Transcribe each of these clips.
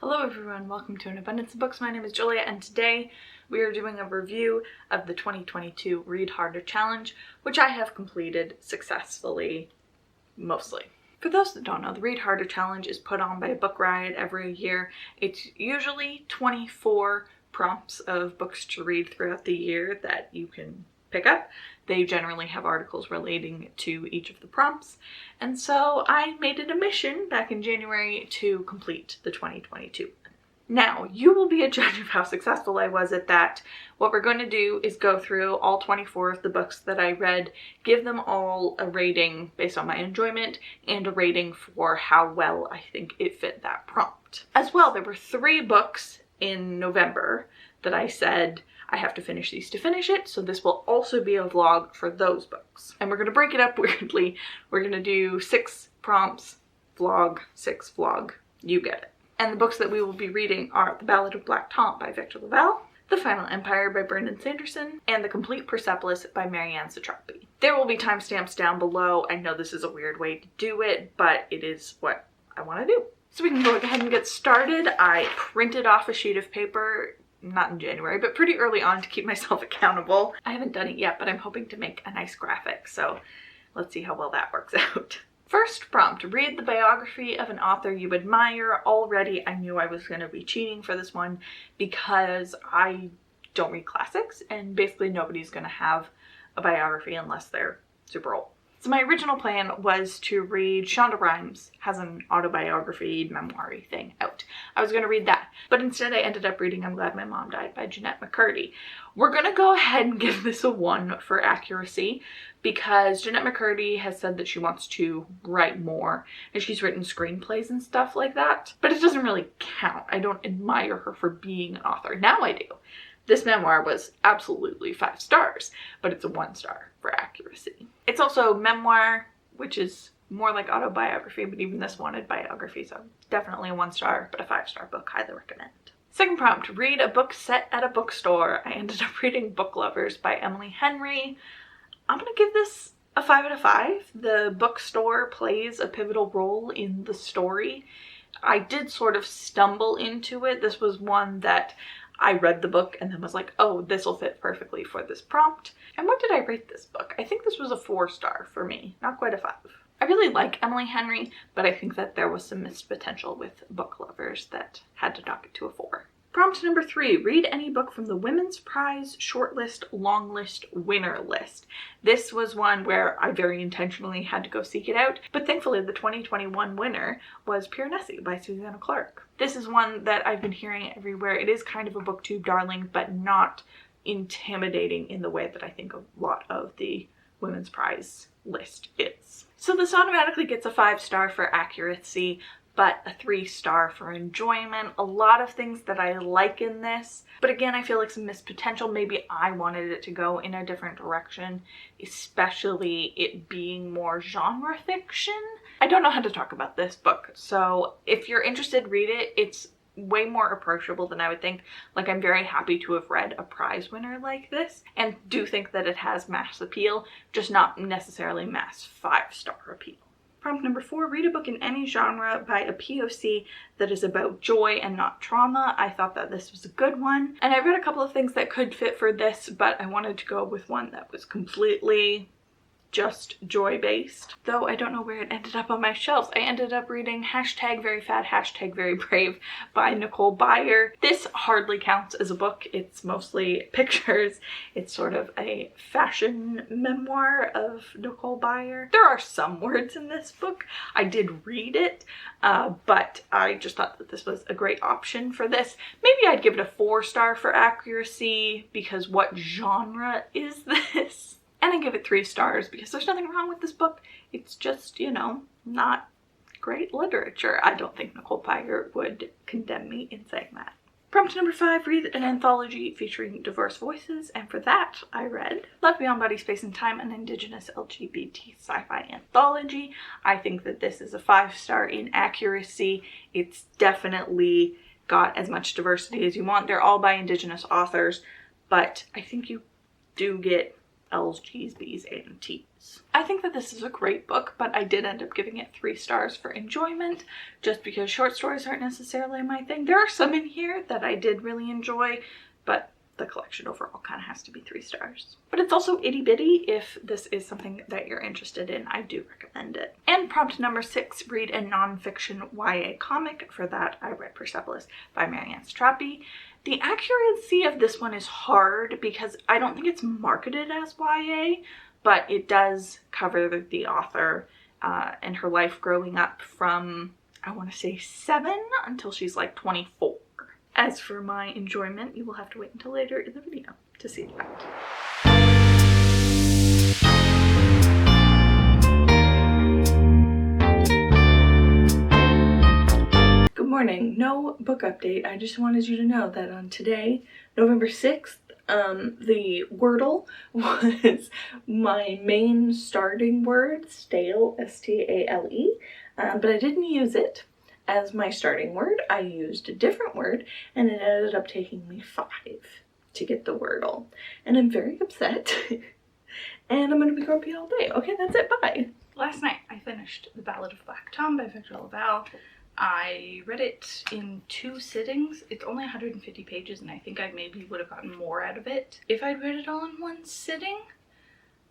Hello everyone, welcome to An Abundance of Books. My name is Julia and today we are doing a review of the 2022 Read Harder Challenge, which I have completed successfully, mostly. For those that don't know, the Read Harder Challenge is put on by a book riot every year. It's usually 24 prompts of books to read throughout the year that you can pick up. They generally have articles relating to each of the prompts. And so I made it a mission back in January to complete the 2022. Now, you will be a judge of how successful I was at that. What we're going to do is go through all 24 of the books that I read, give them all a rating based on my enjoyment, and a rating for how well I think it fit that prompt. As well, there were 3 books in November that I said I have to finish these to finish it, so this will also be a vlog for those books. And we're going to break it up weirdly. We're going to do 6 prompts, vlog, 6 vlog. You get it. And the books that we will be reading are The Ballad of Black Tom by Victor LaValle, The Final Empire by Brandon Sanderson, and The Complete Persepolis by Marianne Satrapi. There will be timestamps down below. I know this is a weird way to do it, but it is what I want to do. So we can go ahead and get started. I printed off a sheet of paper, not in January, but pretty early on to keep myself accountable. I haven't done it yet, but I'm hoping to make a nice graphic, so let's see how well that works out. First prompt, read the biography of an author you admire. Already I knew I was going to be cheating for this one because I don't read classics and basically nobody's going to have a biography unless they're super old. So my original plan was to read Shonda Rhimes has an autobiography memoir-y thing out. I was going to read that, but instead I ended up reading I'm Glad My Mom Died by Jeanette McCurdy. We're going to go ahead and give this a 1 for accuracy because Jeanette McCurdy has said that she wants to write more and she's written screenplays and stuff like that, but it doesn't really count. I don't admire her for being an author. Now I do. This memoir was absolutely 5 stars, but it's a 1 star for accuracy. It's also memoir, which is more like autobiography, but even this wanted biography, so definitely a 1 star, but a 5-star book. Highly recommend. Second prompt, read a book set at a bookstore. I ended up reading Book Lovers by Emily Henry. I'm gonna give this a 5 out of 5. The bookstore plays a pivotal role in the story. I did sort of stumble into it. This was one that I read the book and then was like, oh, this will fit perfectly for this prompt. And what did I rate this book? I think this was a 4 star for me, not quite a 5. I really like Emily Henry, but I think that there was some missed potential with Book Lovers that had to knock it to a 4. Prompt number 3, read any book from the Women's Prize Shortlist Longlist Winner List. This was one where I very intentionally had to go seek it out, but thankfully the 2021 winner was Pure Nessie by Susanna Clark. This is one that I've been hearing everywhere. It is kind of a booktube darling, but not intimidating in the way that I think a lot of the Women's Prize list is. So this automatically gets a 5 star for accuracy, but a 3 star for enjoyment. A lot of things that I like in this, but again, I feel like some missed potential. Maybe I wanted it to go in a different direction, especially it being more genre fiction. I don't know how to talk about this book, so if you're interested, read it. It's way more approachable than I would think. Like, I'm very happy to have read a prize winner like this and do think that it has mass appeal, just not necessarily mass 5-star appeal. Prompt number 4, read a book in any genre by a POC that is about joy and not trauma. I thought that this was a good one. And I read a couple of things that could fit for this, but I wanted to go with one that was completely just joy-based. Though I don't know where it ended up on my shelves. I ended up reading #VeryFat, #VeryBrave by Nicole Byer. This hardly counts as a book. It's mostly pictures. It's sort of a fashion memoir of Nicole Byer. There are some words in this book. I did read it, but I just thought that this was a great option for this. Maybe I'd give it a 4 star for accuracy because what genre is this? And I give it 3 stars because there's nothing wrong with this book. It's just, you know, not great literature. I don't think Nicole Byer would condemn me in saying that. Prompt number 5, read an anthology featuring diverse voices, and for that I read Love Beyond Body, Space and Time, an Indigenous LGBT sci-fi anthology. I think that this is a 5 star in accuracy. It's definitely got as much diversity as you want. They're all by Indigenous authors, but I think you do get L's, G's, B's, and T's. Persepolis. I think that this is a great book, but I did end up giving it 3 stars for enjoyment, just because short stories aren't necessarily my thing. There are some in here that I did really enjoy, but the collection overall kind of has to be 3 stars. But it's also itty bitty. If this is something that you're interested in, I do recommend it. And prompt number 6, read a non-fiction YA comic. For that, I read Persepolis by Marianne Strappi. The accuracy of this one is hard because I don't think it's marketed as YA, but it does cover the author and her life growing up from, I want to say 7 until she's like 24. As for my enjoyment, you will have to wait until later in the video to see that. Good morning. No book update. I just wanted you to know that on today, November 6th, the Wordle was my main starting word, stale, S-T-A-L-E, but I didn't use it as my starting word. I used a different word, and it ended up taking me 5 to get the Wordle. And I'm very upset, and I'm going to be grumpy all day. Okay, that's it. Bye. Last night, I finished The Ballad of Black Tom by Victor LaValle. I read it in 2 sittings. It's only 150 pages, and I think I maybe would have gotten more out of it if I'd read it all in 1 sitting,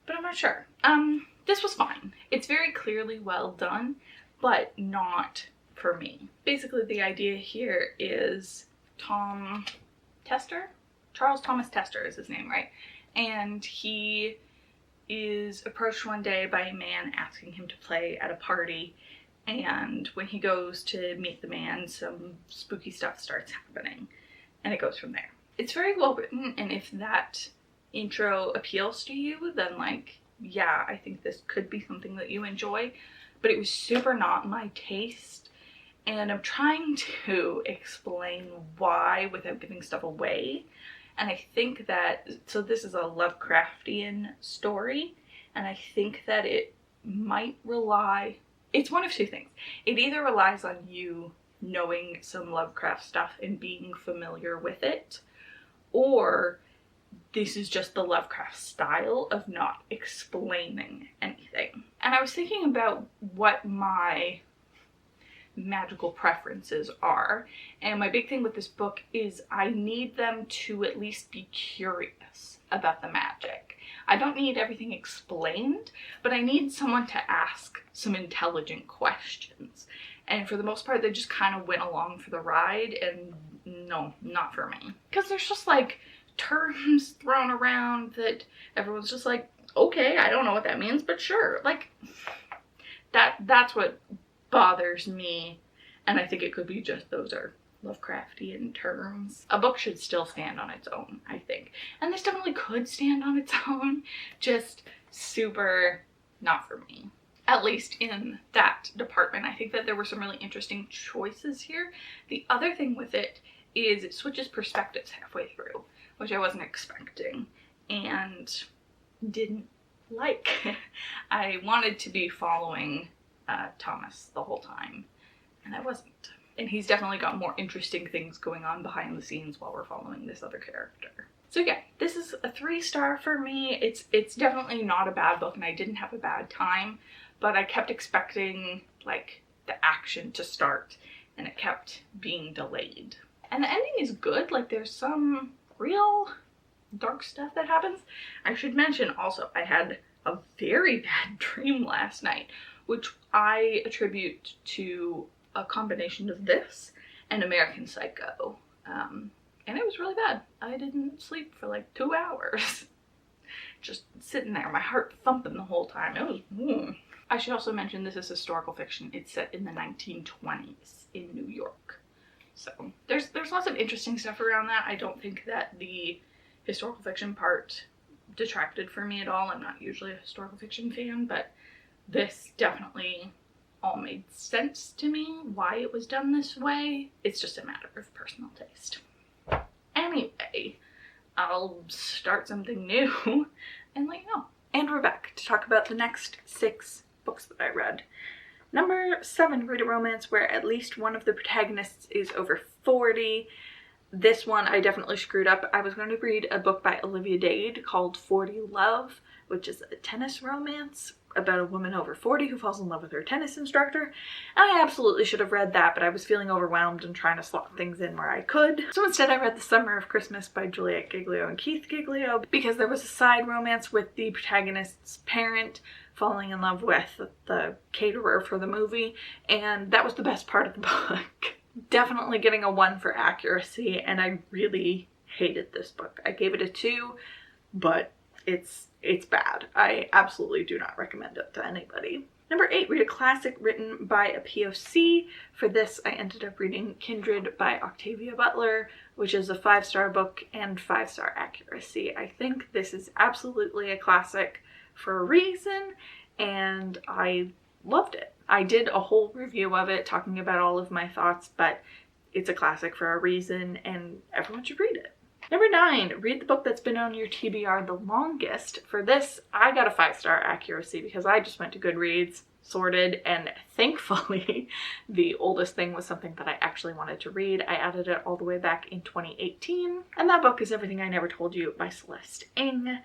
but I'm not sure. This was fine. It's very clearly well done, but not for me. Basically, the idea here is Tom Tester? Charles Thomas Tester is his name, right? And he is approached one day by a man asking him to play at a party, and when he goes to meet the man, some spooky stuff starts happening, and it goes from there. It's very well written, and if that intro appeals to you, then like, yeah, I think this could be something that you enjoy, but it was super not my taste. And I'm trying to explain why without giving stuff away. And I think that, so this is a Lovecraftian story, and I think that it might rely, it's one of 2 things. It either relies on you knowing some Lovecraft stuff and being familiar with it, or this is just the Lovecraft style of not explaining anything. And I was thinking about what my magical preferences are, and my big thing with this book is I need them to at least be curious about the magic. I don't need everything explained, but I need someone to ask some intelligent questions, and for the most part they just kind of went along for the ride, and no, not for me, because there's just like terms thrown around that everyone's just like, okay, I don't know what that means, but sure. Like that's what bothers me, and I think it could be just those are Lovecraftian terms. A book should still stand on its own, I think. And this definitely could stand on its own, just super not for me. At least in that department. I think that there were some really interesting choices here. The other thing with it is it switches perspectives halfway through, which I wasn't expecting and didn't like. I wanted to be following Thomas the whole time, and I wasn't. And he's definitely got more interesting things going on behind the scenes while we're following this other character. So yeah, this is a 3-star for me. It's definitely not a bad book, and I didn't have a bad time, but I kept expecting like the action to start, and it kept being delayed. And the ending is good. Like there's some real dark stuff that happens. I should mention also, I had a very bad dream last night, which I attribute to a combination of this and American Psycho. And it was really bad. I didn't sleep for like 2 hours. Just sitting there, my heart thumping the whole time. It was, I should also mention this is historical fiction. It's set in the 1920s in New York. So there's lots of interesting stuff around that. I don't think that the historical fiction part detracted for me at all. I'm not usually a historical fiction fan, but this definitely all made sense to me why it was done this way. It's just a matter of personal taste. Anyway, I'll start something new and let you know. And we're back to talk about the next 6 books that I read. Number 7, read a romance where at least one of the protagonists is over 40. This one I definitely screwed up. I was going to read a book by Olivia Dade called 40 Love, which is a tennis romance about a woman over 40 who falls in love with her tennis instructor. And I absolutely should have read that, but I was feeling overwhelmed and trying to slot things in where I could. So instead I read The Summer of Christmas by Juliette Giglio and Keith Giglio, because there was a side romance with the protagonist's parent falling in love with the caterer for the movie, and that was the best part of the book. Definitely getting a 1 for accuracy, and I really hated this book. I gave it a 2, but it's bad. I absolutely do not recommend it to anybody. Number 8, read a classic written by a POC. For this, I ended up reading Kindred by Octavia Butler, which is a 5-star book and 5-star accuracy. I think this is absolutely a classic for a reason, and I loved it. I did a whole review of it talking about all of my thoughts, but it's a classic for a reason, and everyone should read it. Number 9, read the book that's been on your TBR the longest. For this, I got a 5-star accuracy because I just went to Goodreads, sorted, and thankfully the oldest thing was something that I actually wanted to read. I added it all the way back in 2018, and that book is Everything I Never Told You by Celeste Ng.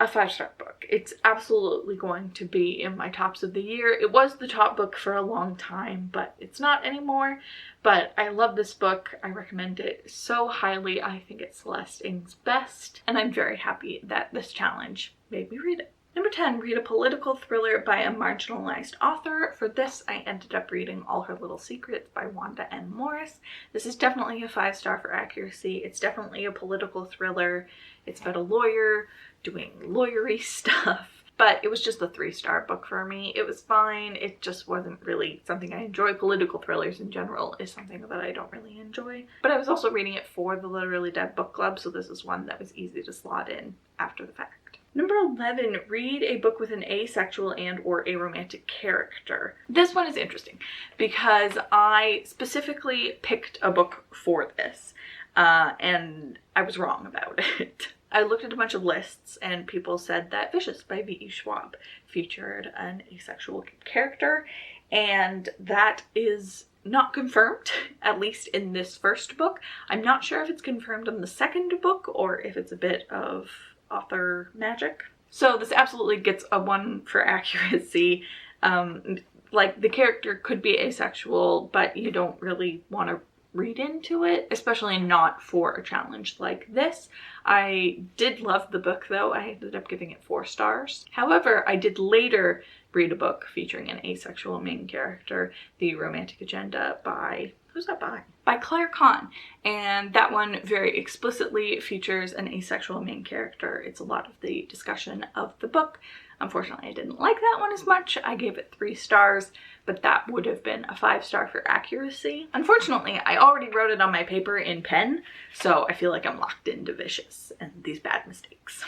A 5-star book. It's absolutely going to be in my tops of the year. It was the top book for a long time, but it's not anymore. But I love this book. I recommend it so highly. I think it's Celeste Ng's best, and I'm very happy that this challenge made me read it. Number 10, read a political thriller by a marginalized author. For this, I ended up reading All Her Little Secrets by Wanda N. Morris. This is definitely a 5-star for accuracy. It's definitely a political thriller. It's about a lawyer doing lawyery stuff, but it was just a 3-star book for me. It was fine. It just wasn't really something I enjoy. Political thrillers in general is something that I don't really enjoy, but I was also reading it for the Literally Dead book club, so this is one that was easy to slot in after the fact. Number 11, read a book with an asexual and or aromantic character. This one is interesting because I specifically picked a book for this, and I was wrong about it. I looked at a bunch of lists and people said that Vicious by V.E. Schwab featured an asexual character, and that is not confirmed, at least in this first book. I'm not sure if it's confirmed in the second book or if it's a bit of author magic. So this absolutely gets a 1 for accuracy. Like, the character could be asexual, but you don't really want to read into it, especially not for a challenge like this. I did love the book though. I ended up giving it 4 stars. However, I did later read a book featuring an asexual main character, The Romantic Agenda by, who's that by? By Claire Kahn, and that one very explicitly features an asexual main character. It's a lot of the discussion of the book. Unfortunately, I didn't like that one as much. I gave it 3 stars, but that would have been a 5-star for accuracy. Unfortunately, I already wrote it on my paper in pen, so I feel like I'm locked into Vicious and these bad mistakes.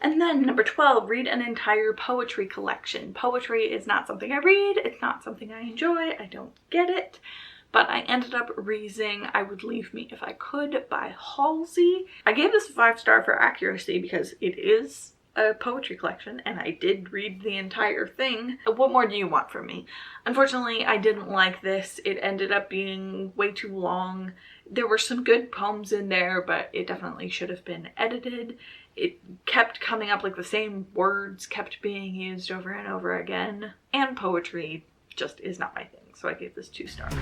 And then number 12, read an entire poetry collection. Poetry is not something I read. It's not something I enjoy. I don't get it. But I ended up reading I Would Leave Me If I Could by Halsey. I gave this a 5-star for accuracy because it is a poetry collection and I did read the entire thing. What more do you want from me? Unfortunately, I didn't like this. It ended up being way too long. There were some good poems in there, but it definitely should have been edited. It kept coming up, like the same words kept being used over and over again. And poetry just is not my thing, so I gave this 2 stars.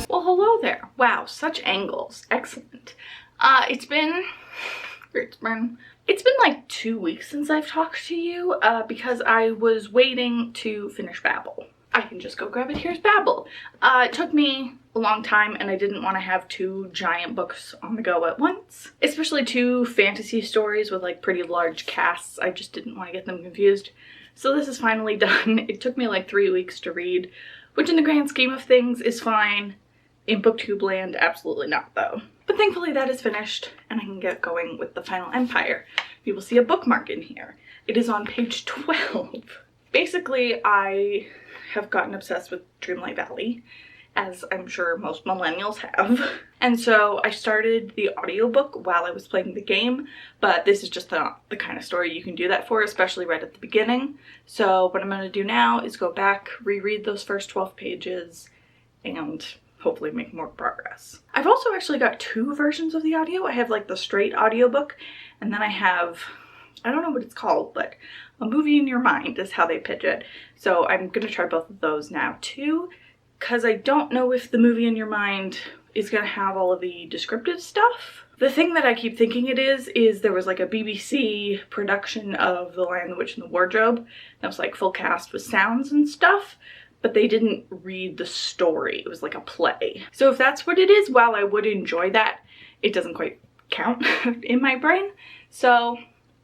Well, hello there. Wow, such angles. Excellent. It's been like 2 weeks since I've talked to you because I was waiting to finish Babel. I can just go grab it. Here's Babel. It took me a long time and I didn't want to have 2 giant books on the go at once. Especially 2 fantasy stories with like pretty large casts. I just didn't want to get them confused. So this is finally done. It took me like 3 weeks to read, which in the grand scheme of things is fine. In booktube land, absolutely not though. But thankfully that is finished and I can get going with The Final Empire. You will see a bookmark in here. It is on page 12. Basically, I have gotten obsessed with Dreamlight Valley as I'm sure most millennials have. And so I started the audiobook while I was playing the game, but this is just not the kind of story you can do that for, especially right at the beginning. So what I'm going to do now is go back, reread those first 12 pages, and hopefully make more progress. I've also actually got two versions of the audio. I have like the straight audiobook, and then I have, I don't know what it's called, but a movie in your mind is how they pitch it. So I'm gonna try both of those now too, because I don't know if the movie in your mind is gonna have all of the descriptive stuff. The thing that I keep thinking it is there was like a BBC production of The Lion, the Witch, and the Wardrobe that was like full cast with sounds and stuff, but they didn't read the story. It was like a play. So if that's what it is, while I would enjoy that, it doesn't quite count in my brain. So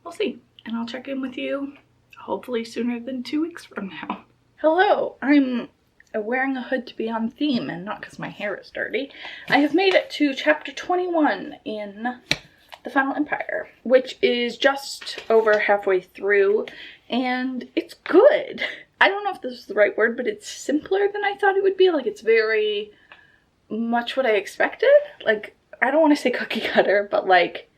we'll see. And I'll check in with you hopefully sooner than 2 weeks from now. Hello, I'm wearing a hood to be on theme and not because my hair is dirty. I have made it to chapter 21 in The Final Empire, which is just over halfway through, and it's good. I don't know if this is the right word, but it's simpler than I thought it would be. Like, it's very much what I expected. Like, I don't want to say cookie cutter, but like,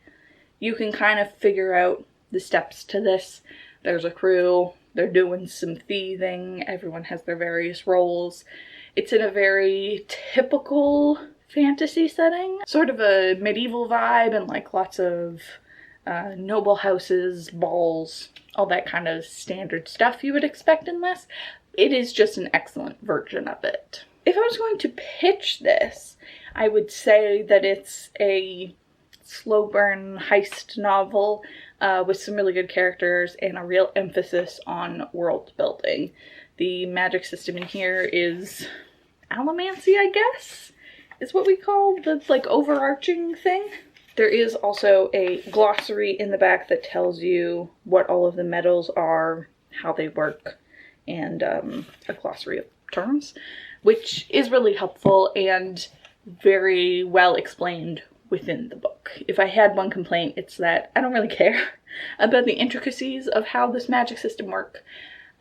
you can kind of figure out the steps to this. There's a crew, they're doing some thieving, everyone has their various roles. It's in a very typical fantasy setting, sort of a medieval vibe, and like lots of noble houses, balls, all that kind of standard stuff you would expect in this. It is just an excellent version of it. If I was going to pitch this, I would say that it's a slow burn heist novel with some really good characters and a real emphasis on world building. The magic system in here is allomancy, I guess, is what we call the like overarching thing. There is also a glossary in the back that tells you what all of the metals are, how they work, and a glossary of terms, which is really helpful and very well explained within the book. If I had one complaint, it's that I don't really care about the intricacies of how this magic system works.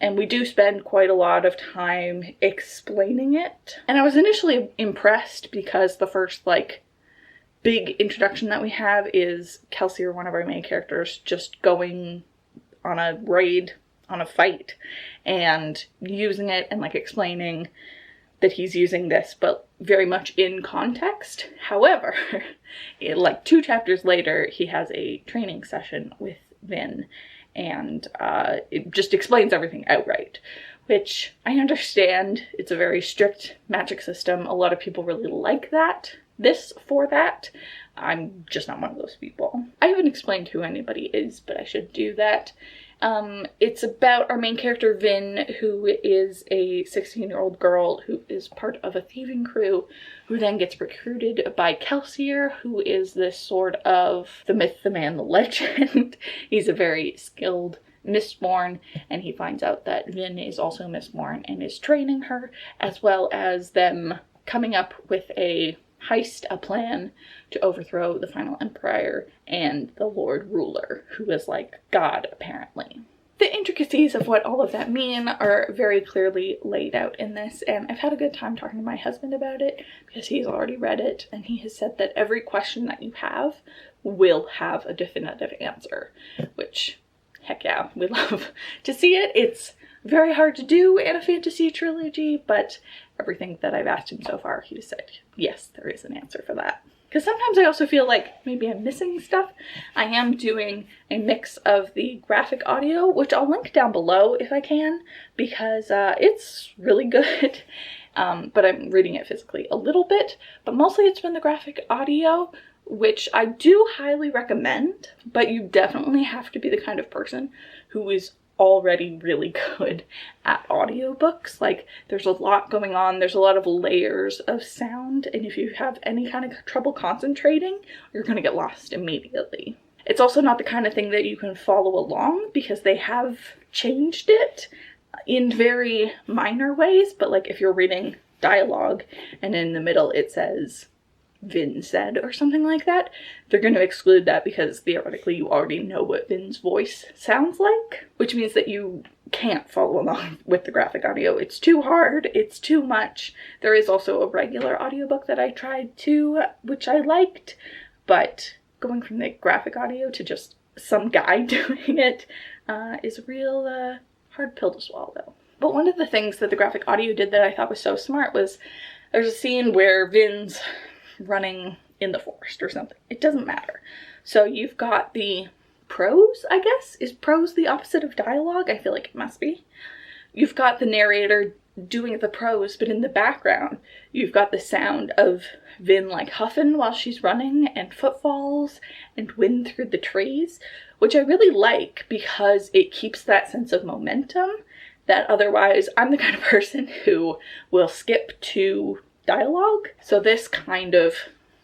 And we do spend quite a lot of time explaining it. And I was initially impressed because the first like big introduction that we have is Kelsey, or one of our main characters, just going on a raid, on a fight, and using it and like explaining that he's using this, but very much in context. However, like 2 chapters later, he has a training session with Vin, and it just explains everything outright, which I understand. It's a very strict magic system. A lot of people really like that. For that. I'm just not one of those people. I haven't explained who anybody is, but I should do that. It's about our main character, Vin, who is a 16-year-old girl who is part of a thieving crew, who then gets recruited by Kelsier, who is this sort of the myth, the man, the legend. He's a very skilled Mistborn, and he finds out that Vin is also Mistborn and is training her, as well as them coming up with a heist, a plan to overthrow the Final Empire and the Lord Ruler, who is like God, apparently. The intricacies of what all of that mean are very clearly laid out in this, and I've had a good time talking to my husband about it because he's already read it, and he has said that every question that you have will have a definitive answer, which, heck yeah, we love to see it. It's very hard to do in a fantasy trilogy, but everything that I've asked him so far, he said, yes, there is an answer for that. Because sometimes I also feel like maybe I'm missing stuff. I am doing a mix of the graphic audio, which I'll link down below if I can, because it's really good. But I'm reading it physically a little bit, but mostly it's been the graphic audio, which I do highly recommend, but you definitely have to be the kind of person who is already really good at audiobooks. Like, there's a lot going on, there's a lot of layers of sound, and if you have any kind of trouble concentrating, you're gonna get lost immediately. It's also not the kind of thing that you can follow along because they have changed it in very minor ways, but like if you're reading dialogue and in the middle it says Vin said or something like that, they're going to exclude that because theoretically you already know what Vin's voice sounds like, which means that you can't follow along with the graphic audio. It's too hard, it's too much. There is also a regular audiobook that I tried too, which I liked, but going from the graphic audio to just some guy doing it is a real hard pill to swallow. But one of the things that the graphic audio did that I thought was so smart was there's a scene where Vin's running in the forest or something. It doesn't matter. So you've got the prose, I guess? Is prose the opposite of dialogue? I feel like it must be. You've got the narrator doing the prose, but in the background, you've got the sound of Vin like huffing while she's running, and footfalls, and wind through the trees, which I really like because it keeps that sense of momentum that otherwise I'm the kind of person who will skip to dialogue. So this kind of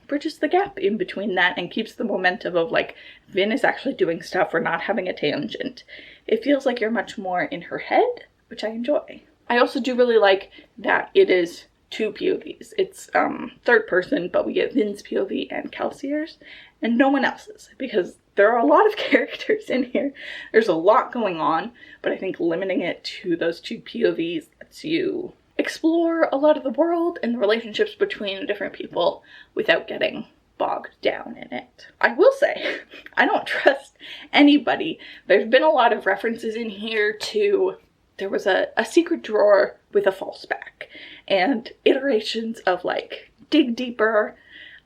bridges the gap in between that and keeps the momentum of like Vin is actually doing stuff, we're not having a tangent. It feels like you're much more in her head, which I enjoy. I also do really like that it is two POVs. It's third person, but we get Vin's POV and Kelsier's and no one else's, because there are a lot of characters in here. There's a lot going on, but I think limiting it to those two POVs lets you explore a lot of the world and the relationships between different people without getting bogged down in it. I will say, I don't trust anybody. There's been a lot of references in here to, there was a secret drawer with a false back, and iterations of like, dig deeper.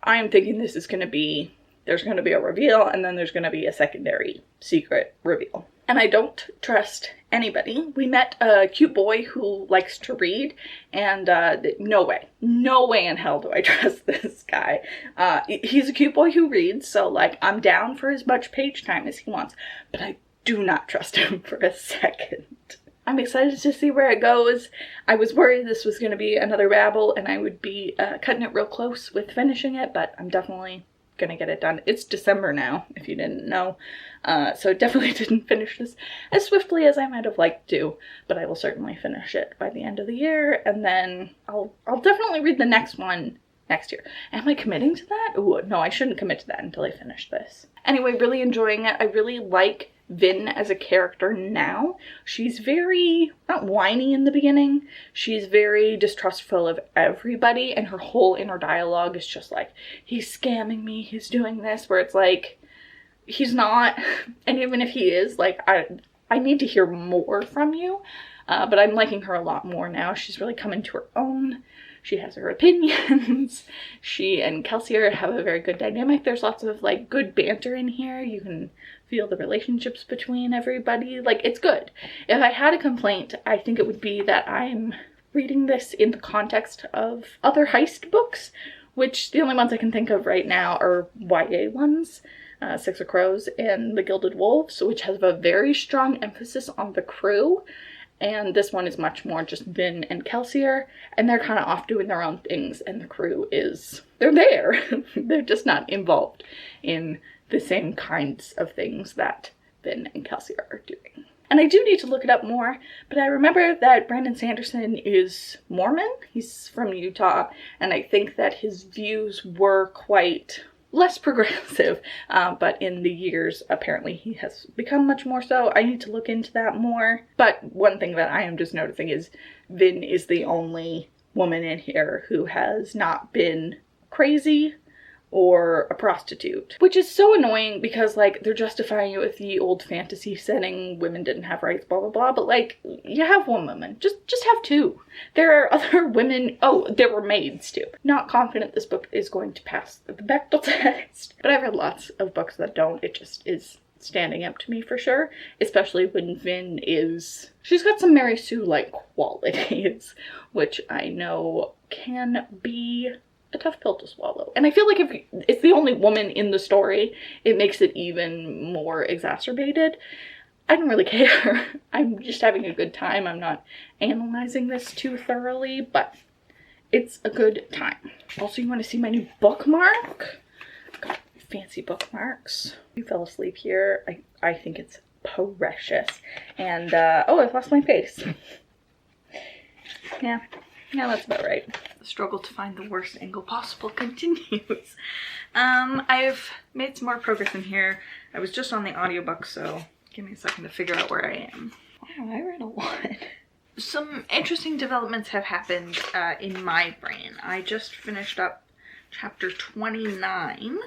I'm thinking this is going to be, there's going to be a reveal, and then there's going to be a secondary secret reveal. And I don't trust anybody. We met a cute boy who likes to read, and no way in hell do I trust this guy. He's a cute boy who reads, so like I'm down for as much page time as he wants, but I do not trust him for a second. I'm excited to see where it goes. I was worried this was going to be another babble and I would be cutting it real close with finishing it, but I'm definitely gonna get it done. It's December now, if you didn't know, so definitely didn't finish this as swiftly as I might have liked to, but I will certainly finish it by the end of the year, and then I'll definitely read the next one next year. Am I committing to that? Ooh, no, I shouldn't commit to that until I finish this. Anyway, really enjoying it. I really like Vin as a character now. She's very, not whiny in the beginning, she's very distrustful of everybody, and her whole inner dialogue is just like, he's scamming me, he's doing this, where it's like, he's not, and even if he is, like, I need to hear more from you, but I'm liking her a lot more now. She's really coming to her own. She has her opinions. She and Kelsier have a very good dynamic. There's lots of like good banter in here. You can feel the relationships between everybody. Like, it's good. If I had a complaint, I think it would be that I'm reading this in the context of other heist books, which the only ones I can think of right now are YA ones, Six of Crows and The Gilded Wolves, which has a very strong emphasis on the crew. And this one is much more just Vin and Kelsier, and they're kind of off doing their own things, and the crew is, they're there. They're just not involved in the same kinds of things that Vin and Kelsier are doing. And I do need to look it up more, but I remember that Brandon Sanderson is Mormon. He's from Utah, and I think that his views were quite less progressive, but in the years, apparently he has become much more so. I need to look into that more. But one thing that I am just noticing is Vin is the only woman in here who has not been crazy or a prostitute, which is so annoying because like they're justifying it with the old fantasy setting, women didn't have rights, blah blah blah, but like you have one woman, just have two. There are other women, oh, there were maids too. Not confident this book is going to pass the Bechdel test, but I've read lots of books that don't. It just is standing up to me for sure, especially when Vin is, she's got some Mary Sue like qualities, which I know can be a tough pill to swallow. And I feel like if it's the only woman in the story, it makes it even more exacerbated. I don't really care. I'm just having a good time. I'm not analyzing this too thoroughly, but it's a good time. Also, you want to see my new bookmark? Got fancy bookmarks. You fell asleep here. I think it's precious. And, oh, I've lost my face. Yeah, that's about right. The struggle to find the worst angle possible continues. I've made some more progress in here. I was just on the audiobook, so give me a second to figure out where I am. Wow, I read a lot. Some interesting developments have happened in my brain. I just finished up chapter 29,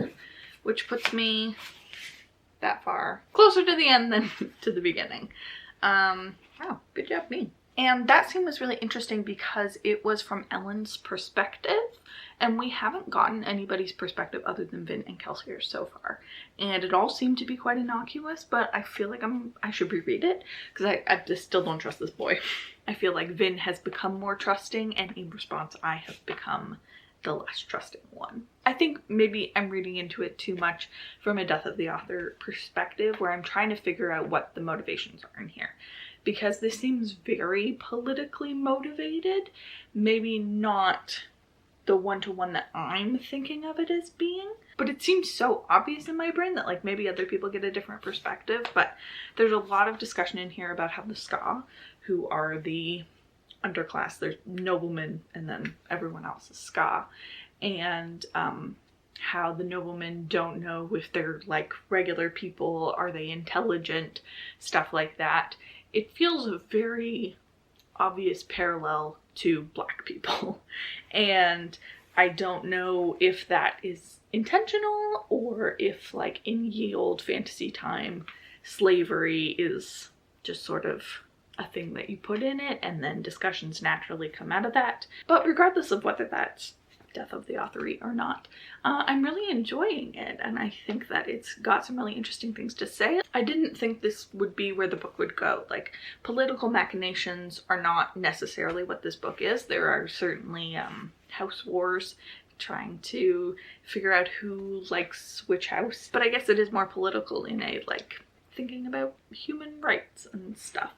which puts me that far closer to the end than to the beginning. Wow, good job me. And that scene was really interesting because it was from Ellen's perspective, and we haven't gotten anybody's perspective other than Vin and Kelsier so far. And it all seemed to be quite innocuous, but I feel like I should reread it because I just still don't trust this boy. I feel like Vin has become more trusting, and in response I have become the less trusting one. I think maybe I'm reading into it too much from a death of the author perspective, where I'm trying to figure out what the motivations are in here. Because this seems very politically motivated, maybe not the one-to-one that I'm thinking of it as being, but it seems so obvious in my brain that like maybe other people get a different perspective. But there's a lot of discussion in here about how the Ska, who are the underclass, there's noblemen and then everyone else is Ska, and how the noblemen don't know if they're like regular people, are they intelligent, stuff like that. It feels a very obvious parallel to Black people, and I don't know if that is intentional or if like in ye old fantasy time slavery is just sort of a thing that you put in it and then discussions naturally come out of that. But regardless of whether that's death of the author or not, I'm really enjoying it, and I think that it's got some really interesting things to say. I didn't think this would be where the book would go. Like, political machinations are not necessarily what this book is. There are certainly house wars, trying to figure out who likes which house, but I guess it is more political in a like thinking about human rights and stuff,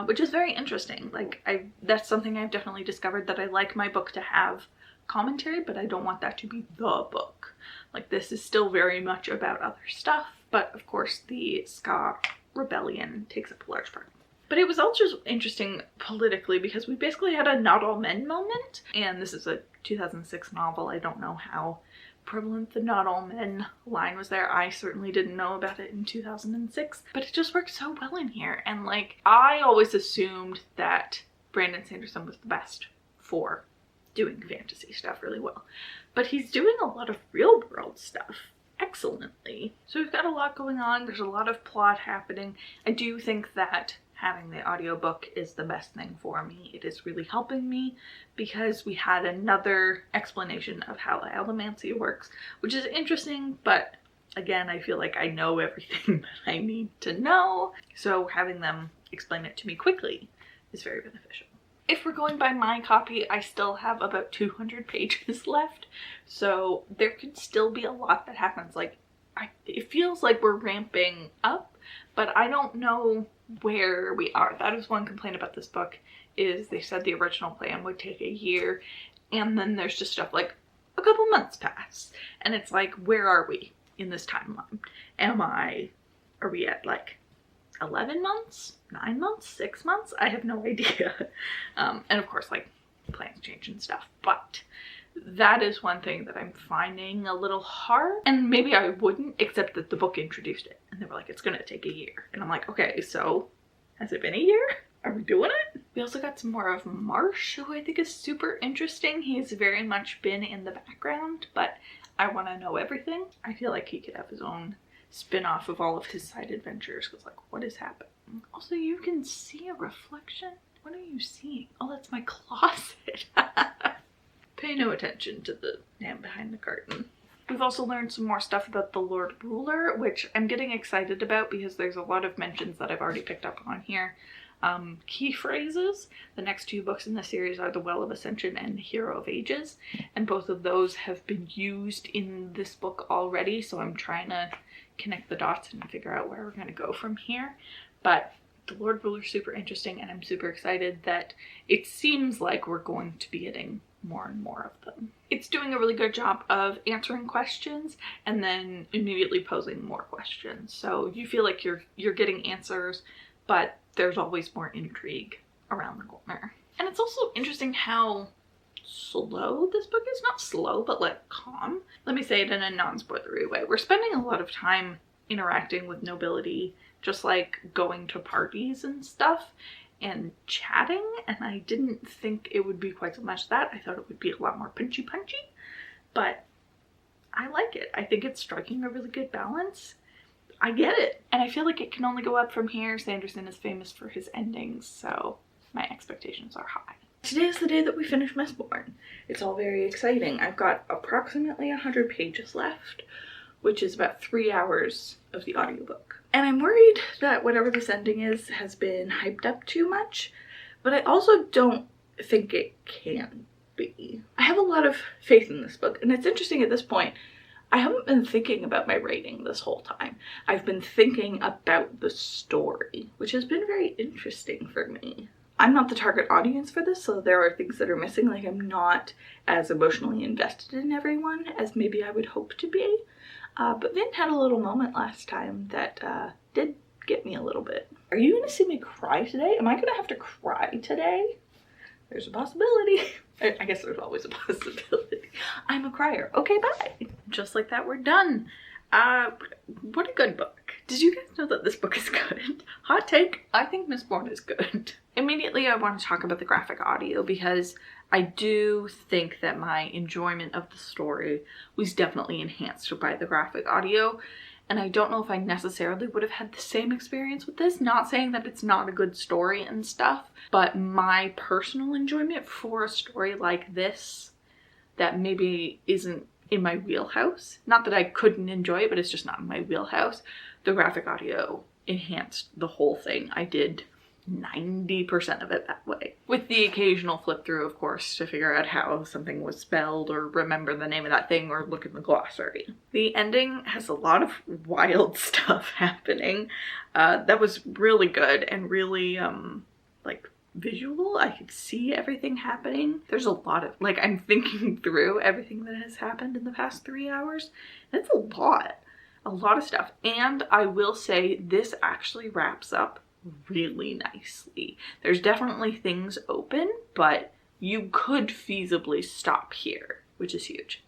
which is very interesting. Like, that's something I've definitely discovered, that I like my book to have commentary, but I don't want that to be the book. Like, this is still very much about other stuff, but of course the Ska rebellion takes up a large part. But it was also interesting politically because we basically had a not all men moment, and this is a 2006 novel. I don't know how prevalent the not all men line was there. I certainly didn't know about it in 2006, but it just worked so well in here. And like, I always assumed that Brandon Sanderson was the best for doing fantasy stuff really well, but he's doing a lot of real world stuff excellently. So we've got a lot going on. There's a lot of plot happening. I do think that having the audiobook is the best thing for me. It is really helping me because we had another explanation of how allomancy works, which is interesting, but again, I feel like I know everything that I need to know, so having them explain it to me quickly is very beneficial. If we're going by my copy, I still have about 200 pages left, so there could still be a lot that happens. Like, it feels like we're ramping up, but I don't know where we are. That is one complaint about this book, is they said the original plan would take a year, and then there's just stuff like a couple months pass, and it's like, where are we in this timeline? Are we at like 11 months, 9 months, 6 months? I have no idea. And of course, like, plans change and stuff, but that is one thing that I'm finding a little hard. And maybe I wouldn't, except that the book introduced it and they were like, it's gonna take a year. And I'm like, okay, so has it been a year? Are we doing it? We also got some more of Marsh, who I think is super interesting. He's very much been in the background, but I want to know everything. I feel like he could have his own spin-off of all of his side adventures, because like, what is happening? Also, you can see a reflection. What are you seeing? Oh, that's my closet. Pay no attention to the man behind the curtain. We've also learned some more stuff about the Lord Ruler, which I'm getting excited about because there's a lot of mentions that I've already picked up on here. Key phrases. The next two books in the series are The Well of Ascension and The Hero of Ages, and both of those have been used in this book already, so I'm trying to connect the dots and figure out where we're going to go from here. But the Lord Ruler is super interesting, and I'm super excited that it seems like we're going to be getting more and more of them. It's doing a really good job of answering questions and then immediately posing more questions. So you feel like you're getting answers, but there's always more intrigue around the corner. And it's also interesting how slow this book is. Not slow, but like calm. Let me say it in a non-spoilery way. We're spending a lot of time interacting with nobility, just like going to parties and stuff and chatting, and I didn't think it would be quite so much that. I thought it would be a lot more punchy, but I like it. I think it's striking a really good balance. I get it. And I feel like it can only go up from here. Sanderson is famous for his endings, so my expectations are high. Today is the day that we finish Mistborn. It's all very exciting. I've got approximately 100 pages left, which is about 3 hours of the audiobook. And I'm worried that whatever this ending is has been hyped up too much, but I also don't think it can be. I have a lot of faith in this book, and it's interesting at this point, I haven't been thinking about my rating this whole time. I've been thinking about the story, which has been very interesting for me. I'm not the target audience for this, so there are things that are missing, like I'm not as emotionally invested in everyone as maybe I would hope to be. But Vin had a little moment last time that did get me a little bit. Are you gonna see me cry today? Am I gonna have to cry today? There's a possibility. I guess there's always a possibility. I'm a crier. Okay, bye. Just like that, we're done. What a good book. Did you guys know that this book is good? Hot take, I think Mistborn is good. Immediately I want to talk about the graphic audio because I do think that my enjoyment of the story was definitely enhanced by the graphic audio, and I don't know if I necessarily would have had the same experience with this. Not saying that it's not a good story and stuff, but my personal enjoyment for a story like this that maybe isn't in my wheelhouse, not that I couldn't enjoy it, but it's just not in my wheelhouse, the graphic audio enhanced the whole thing. I did 90% of it that way, with the occasional flip through, of course, to figure out how something was spelled or remember the name of that thing or look in the glossary. The ending has a lot of wild stuff happening that was really good and really like visual. I could see everything happening. There's a lot of, like, I'm thinking through everything that has happened in the past 3 hours. That's a lot of stuff. And I will say this actually wraps up really nicely. There's definitely things open, but you could feasibly stop here, which is huge.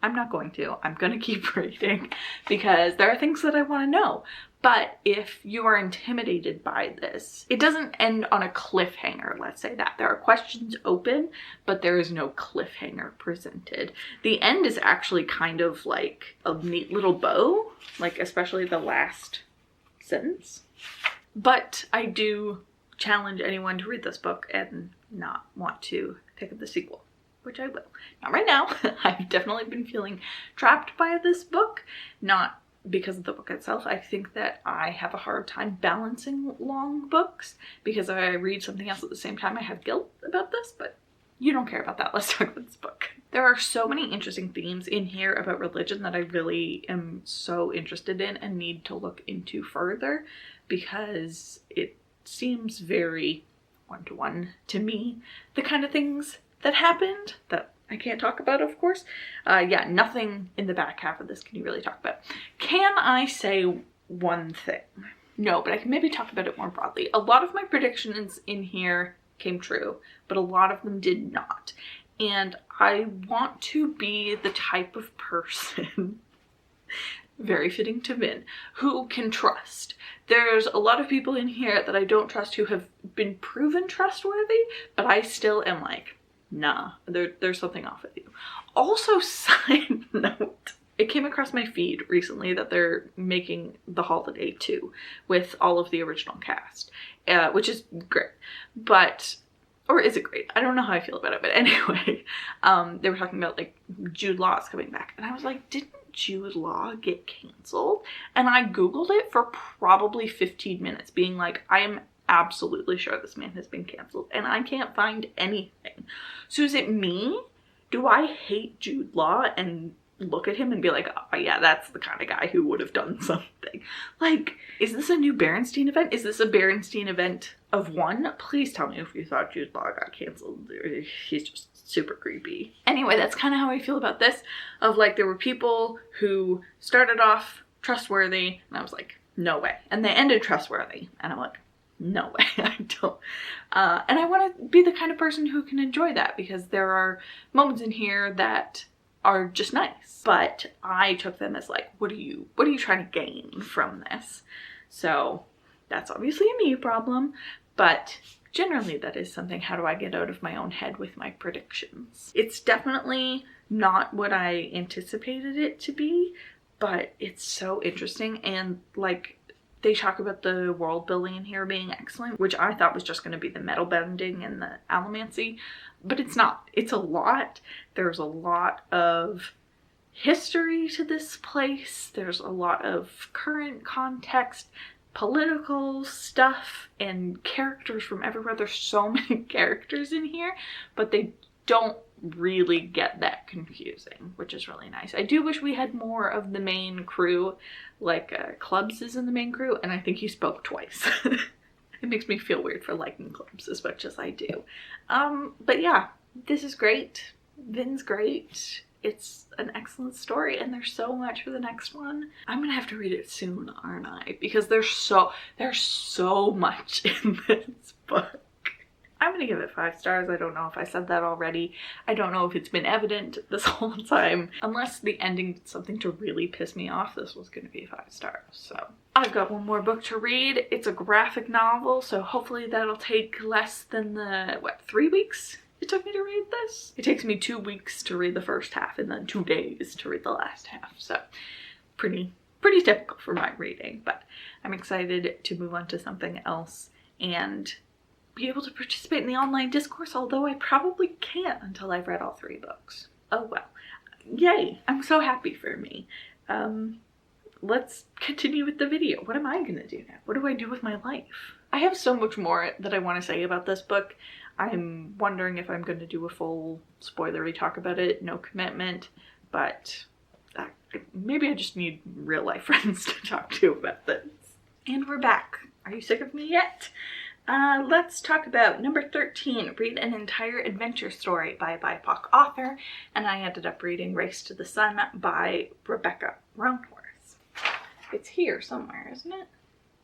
I'm not going to. I'm going to keep reading because there are things that I want to know. But if you are intimidated by this, it doesn't end on a cliffhanger, let's say that. There are questions open, but there is no cliffhanger presented. The end is actually kind of like a neat little bow, like especially the last sentence. But I do challenge anyone to read this book and not want to pick up the sequel, which I will. Not right now. I've definitely been feeling trapped by this book, not because of the book itself. I think that I have a hard time balancing long books because if I read something else at the same time, I have guilt about this, but you don't care about that. Let's talk about this book. There are so many interesting themes in here about religion that I really am so interested in and need to look into further because it seems very one-to-one to me. The kind of things that happened that I can't talk about, of course. Yeah, nothing in the back half of this can you really talk about. Can I say one thing? No, but I can maybe talk about it more broadly. A lot of my predictions in here came true, but a lot of them did not. And I want to be the type of person, very fitting to Vin, who can trust. There's a lot of people in here that I don't trust who have been proven trustworthy, but I still am like, nah, there's something off with you. Also, side note, it came across my feed recently that they're making The Holiday 2 with all of the original cast, which is great, but, or is it great? I don't know how I feel about it, but anyway, they were talking about like Jude Law's coming back, and I was like, didn't Jude Law get canceled? And I googled it for probably 15 minutes being like, I am absolutely sure this man has been canceled and I can't find anything. So is it me? Do I hate Jude Law and look at him and be like, oh yeah, that's the kind of guy who would have done something? Like, is this a new Berenstain event? Is this a Berenstain event of one? Please tell me if you thought Jude Law got canceled. He's just super creepy. Anyway, that's kind of how I feel about this, of like there were people who started off trustworthy and I was like, no way. And they ended trustworthy and I'm like, No way, I don't. And I want to be the kind of person who can enjoy that, because there are moments in here that are just nice, but I took them as like, what are you trying to gain from this? So that's obviously a me problem, but generally that is something, how do I get out of my own head with my predictions? It's definitely not what I anticipated it to be, but it's so interesting, and like they talk about the world building in here being excellent, which I thought was just going to be the metal bending and the allomancy, but it's not. It's a lot. There's a lot of history to this place. There's a lot of current context, political stuff, and characters from everywhere. There's so many characters in here, but they don't really get that confusing, which is really nice. I do wish we had more of the main crew, like Clubs is in the main crew, and I think he spoke twice. It makes me feel weird for liking Clubs as much as I do. But yeah, this is great. Vin's great. It's an excellent story, and there's so much for the next one. I'm gonna have to read it soon, aren't I? Because there's so much in this book. I'm gonna give it 5 stars. I don't know if I said that already. I don't know if it's been evident this whole time. Unless the ending did something to really piss me off, this was gonna be 5 stars. So I've got one more book to read. It's a graphic novel, so hopefully that'll take less than the, 3 weeks it took me to read this? It takes me 2 weeks to read the first half and then 2 days to read the last half. So pretty typical for my reading, but I'm excited to move on to something else and be able to participate in the online discourse, although I probably can't until I've read all 3 books. Oh well. Yay! I'm so happy for me. Let's continue with the video. What am I gonna do now? What do I do with my life? I have so much more that I want to say about this book. I'm wondering if I'm going to do a full spoilery talk about it. No commitment, but maybe I just need real life friends to talk to about this. And we're back. Are you sick of me yet? Let's talk about number 13, Read an Entire Adventure Story by a BIPOC author, and I ended up reading Race to the Sun by Rebecca Roanworth. It's here somewhere, isn't it?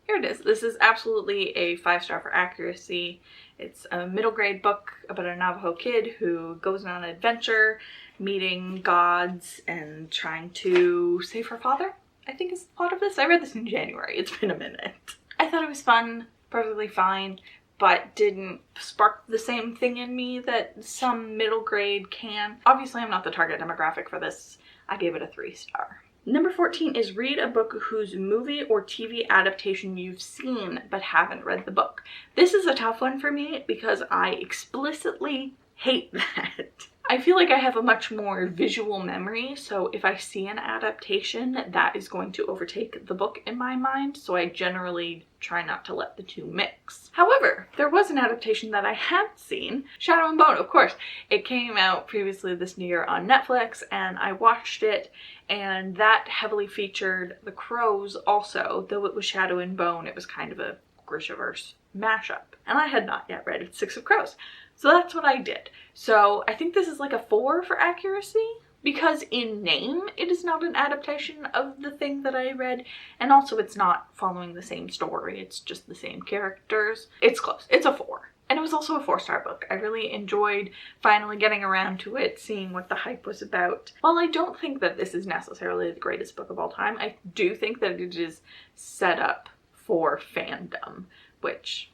Here it is. This is absolutely a 5-star for accuracy. It's a middle grade book about a Navajo kid who goes on an adventure, meeting gods and trying to save her father, I think is the plot of this. I read this in January. It's been a minute. I thought it was fun, perfectly fine, but didn't spark the same thing in me that some middle grade can. Obviously, I'm not the target demographic for this. I gave it a 3-star. Number 14 is read a book whose movie or TV adaptation you've seen but haven't read the book. This is a tough one for me because I explicitly hate that. I feel like I have a much more visual memory, so if I see an adaptation, that is going to overtake the book in my mind, so I generally try not to let the two mix. However, there was an adaptation that I had seen, Shadow and Bone, of course. It came out previously this year on Netflix, and I watched it, and that heavily featured The Crows also. Though it was Shadow and Bone, it was kind of a Grishaverse mashup. And I had not yet read Six of Crows. So that's what I did. So I think this is like a 4 for accuracy, because in name it is not an adaptation of the thing that I read, and also it's not following the same story, it's just the same characters. It's close. It's a 4. And it was also a 4-star book. I really enjoyed finally getting around to it, seeing what the hype was about. While I don't think that this is necessarily the greatest book of all time, I do think that it is set up for fandom, which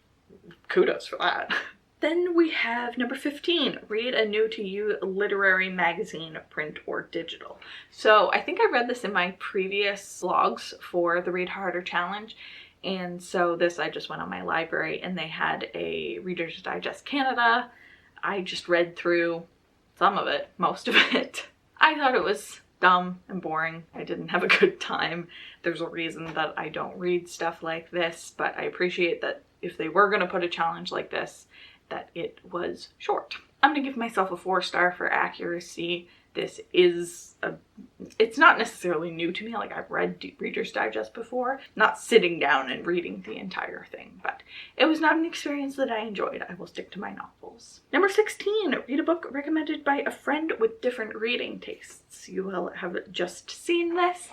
kudos for that. Then we have number 15, read a new to you literary magazine, print or digital. So I think I read this in my previous vlogs for the Read Harder Challenge. And so this, I just went on my library and they had a Reader's Digest Canada. I just read through some of it, most of it. I thought it was dumb and boring. I didn't have a good time. There's a reason that I don't read stuff like this, but I appreciate that if they were going to put a challenge like this, that it was short. I'm gonna give myself a 4-star for accuracy. This is it's not necessarily new to me, like I've read Reader's Digest before, not sitting down and reading the entire thing, but it was not an experience that I enjoyed. I will stick to my novels. Number 16, read a book recommended by a friend with different reading tastes. You will have just seen this.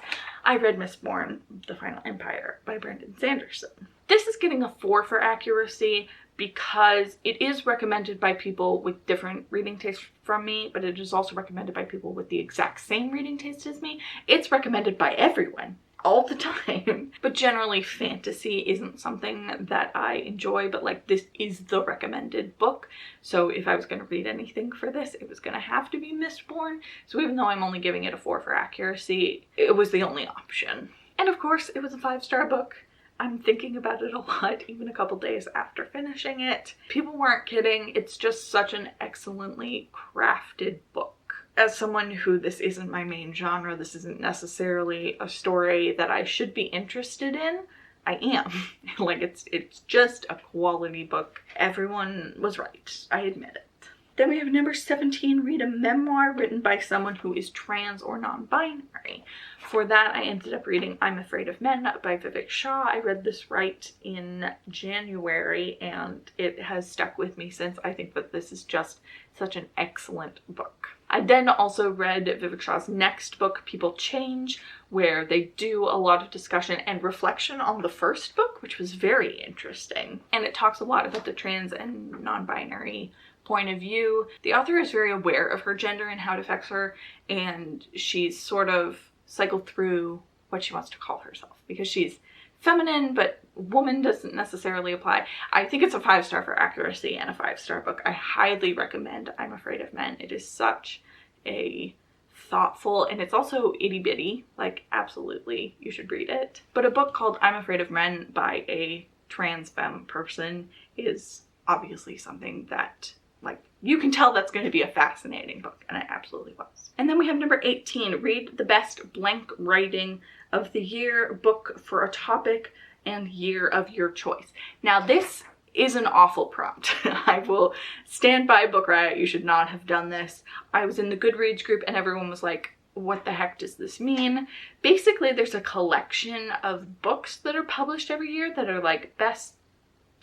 I read Mistborn, The Final Empire by Brandon Sanderson. This is getting a 4 for accuracy because it is recommended by people with different reading tastes from me, but it is also recommended by people with the exact same reading taste as me. It's recommended by everyone all the time. But generally fantasy isn't something that I enjoy, but like this is the recommended book. So if I was going to read anything for this, it was going to have to be Mistborn. So even though I'm only giving it a 4 for accuracy, it was the only option. And of course it was a 5-star book. I'm thinking about it a lot, even a couple days after finishing it. People weren't kidding. It's just such an excellently crafted book. As someone who this isn't my main genre, this isn't necessarily a story that I should be interested in, I am. Like it's just a quality book. Everyone was right. I admit it. Then we have number 17, read a memoir written by someone who is trans or non-binary. For that, I ended up reading I'm Afraid of Men by Vivek Shah. I read this right in January and it has stuck with me since. I think that this is just such an excellent book. I then also read Vivek Shah's next book, People Change, where they do a lot of discussion and reflection on the first book, which was very interesting. And it talks a lot about the trans and non-binary point of view. The author is very aware of her gender and how it affects her, and she's sort of cycled through what she wants to call herself because she's feminine, but woman doesn't necessarily apply. I think it's a 5-star for accuracy and a 5-star book. I highly recommend I'm Afraid of Men. It is such a thoughtful, and it's also itty bitty, like absolutely you should read it. But a book called I'm Afraid of Men by a trans femme person is obviously something that, like, you can tell that's going to be a fascinating book, and it absolutely was. And then we have number 18, read the best blank writing of the year, book for a topic and year of your choice. Now this is an awful prompt. I will stand by Book Riot. You should not have done this. I was in the Goodreads group and everyone was like, what the heck does this mean? Basically, there's a collection of books that are published every year that are like best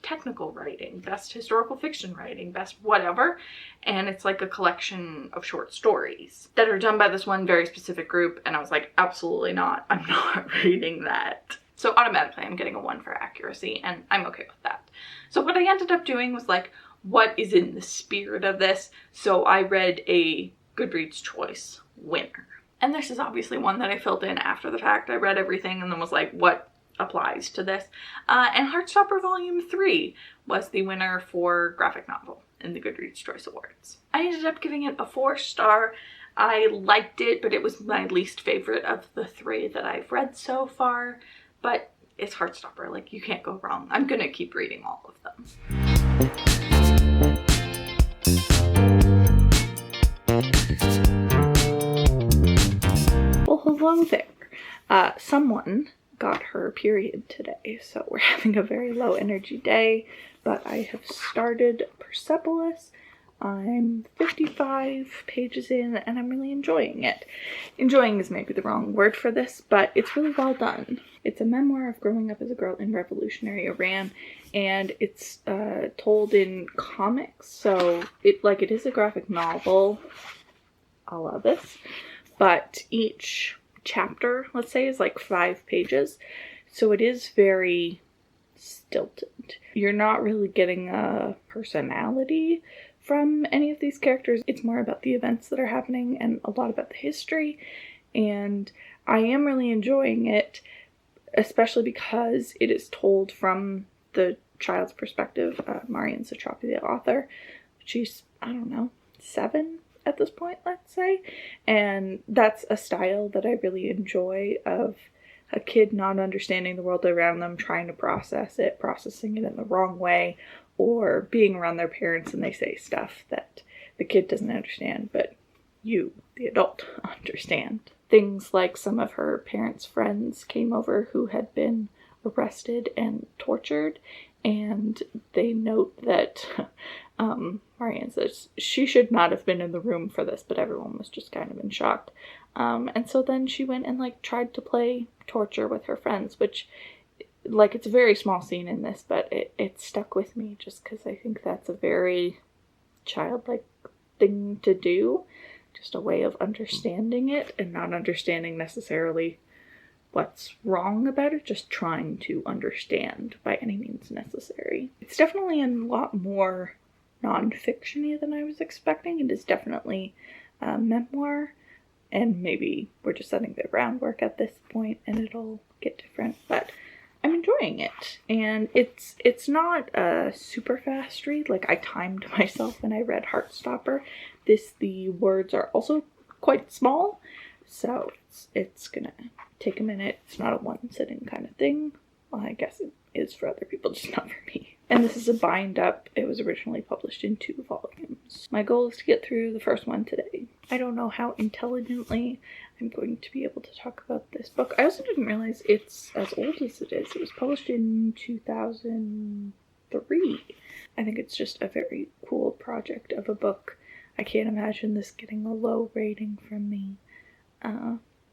technical writing, best historical fiction writing, best whatever, and it's like a collection of short stories that are done by this one very specific group, and I was like, absolutely not. I'm not reading that. So automatically I'm getting a 1 for accuracy, and I'm okay with that. So what I ended up doing was like, what is in the spirit of this? So I read a Goodreads choice winner. And this is obviously one that I filled in after the fact. I read everything and then was like, what applies to this? And Heartstopper Volume 3 was the winner for graphic novel in the Goodreads Choice Awards. I ended up giving it a 4-star. I liked it, but it was my least favorite of the 3 that I've read so far. But it's Heartstopper, like you can't go wrong. I'm gonna keep reading all of them. Well, hello there. Someone got her period today, so we're having a very low energy day, but I have started Persepolis. I'm 55 pages in and I'm really enjoying it. Enjoying is maybe the wrong word for this, but it's really well done. It's a memoir of growing up as a girl in revolutionary Iran, and it's told in comics, so it is a graphic novel a la this, but each chapter, let's say, is like 5 pages, so it is very stilted. You're not really getting a personality from any of these characters. It's more about the events that are happening and a lot about the history, and I am really enjoying it, especially because it is told from the child's perspective. Marian Satrapi, the author, she's, I don't know, 7 at this point, let's say, and that's a style that I really enjoy, of a kid not understanding the world around them, trying to processing it in the wrong way, or being around their parents and they say stuff that the kid doesn't understand, but you, the adult, understand. Things like some of her parents' friends came over who had been arrested and tortured, and they note that Marianne says she should not have been in the room for this, but everyone was just kind of in shock. And so then she went and like tried to play torture with her friends, which, like, it's a very small scene in this, but it stuck with me just because I think that's a very childlike thing to do. Just a way of understanding it and not understanding necessarily what's wrong about it, just trying to understand by any means necessary. It's definitely a lot more non-fiction-y than I was expecting. It is definitely a memoir, and maybe we're just setting the groundwork at this point and it'll get different, but I'm enjoying it. And it's not a super fast read. Like, I timed myself when I read Heartstopper. The words are also quite small, so it's gonna take a minute. It's not a one-sitting kind of thing. Well, I guess it is for other people, just not for me. And this is a bind up. It was originally published in 2 volumes. My goal is to get through the first one today. I don't know how intelligently I'm going to be able to talk about this book. I also didn't realize it's as old as it is. It was published in 2003. I think it's just a very cool project of a book. I can't imagine this getting a low rating from me.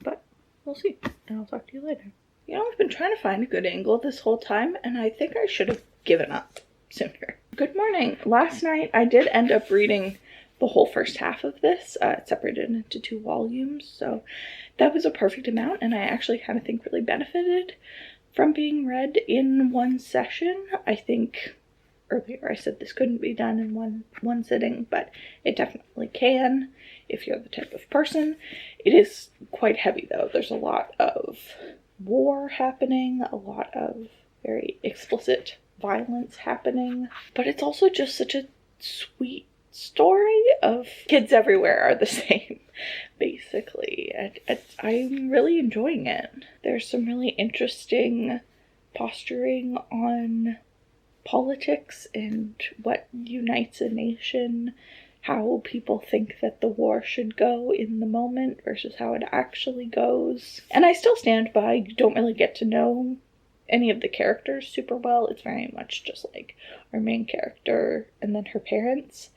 But we'll see. And I'll talk to you later. You know, I've been trying to find a good angle this whole time, and I think I should have given up sooner. Good morning. Last night I did end up reading the whole first half of this. It's separated into 2 volumes, so that was a perfect amount, and I actually kind of think really benefited from being read in one session. I think earlier I said this couldn't be done in one sitting, but it definitely can if you're the type of person. It is quite heavy though. There's a lot of war happening, a lot of very explicit violence happening, but it's also just such a sweet story of kids everywhere are the same, basically. I'm really enjoying it. There's some really interesting posturing on politics and what unites a nation, how people think that the war should go in the moment versus how it actually goes. And I still stand by, you don't really get to know any of the characters super well. It's very much just like our main character and then her parents.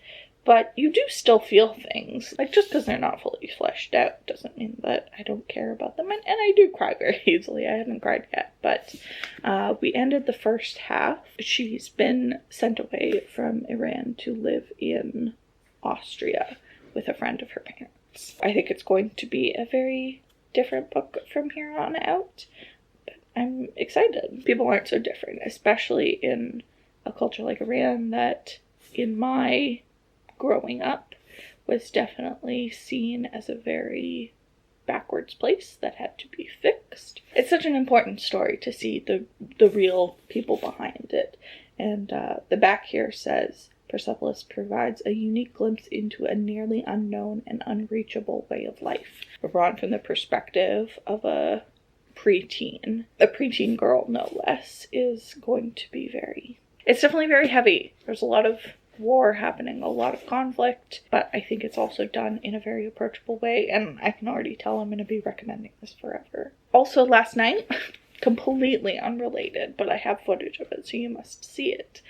But you do still feel things. Like, just because they're not fully fleshed out doesn't mean that I don't care about them. And I do cry very easily. I haven't cried yet. But we ended the first half. She's been sent away from Iran to live in Austria with a friend of her parents. I think it's going to be a very different book from here on out. But I'm excited. People aren't so different, especially in a culture like Iran that, in my growing up, was definitely seen as a very backwards place that had to be fixed. It's such an important story to see the real people behind it. And the back here says, Persepolis provides a unique glimpse into a nearly unknown and unreachable way of life. Drawn from the perspective of a preteen girl, no less, is going to be it's definitely very heavy. There's a lot of war happening, a lot of conflict, but I think it's also done in a very approachable way, and I can already tell I'm going to be recommending this forever. Also, last night, completely unrelated, but I have footage of it, so you must see it.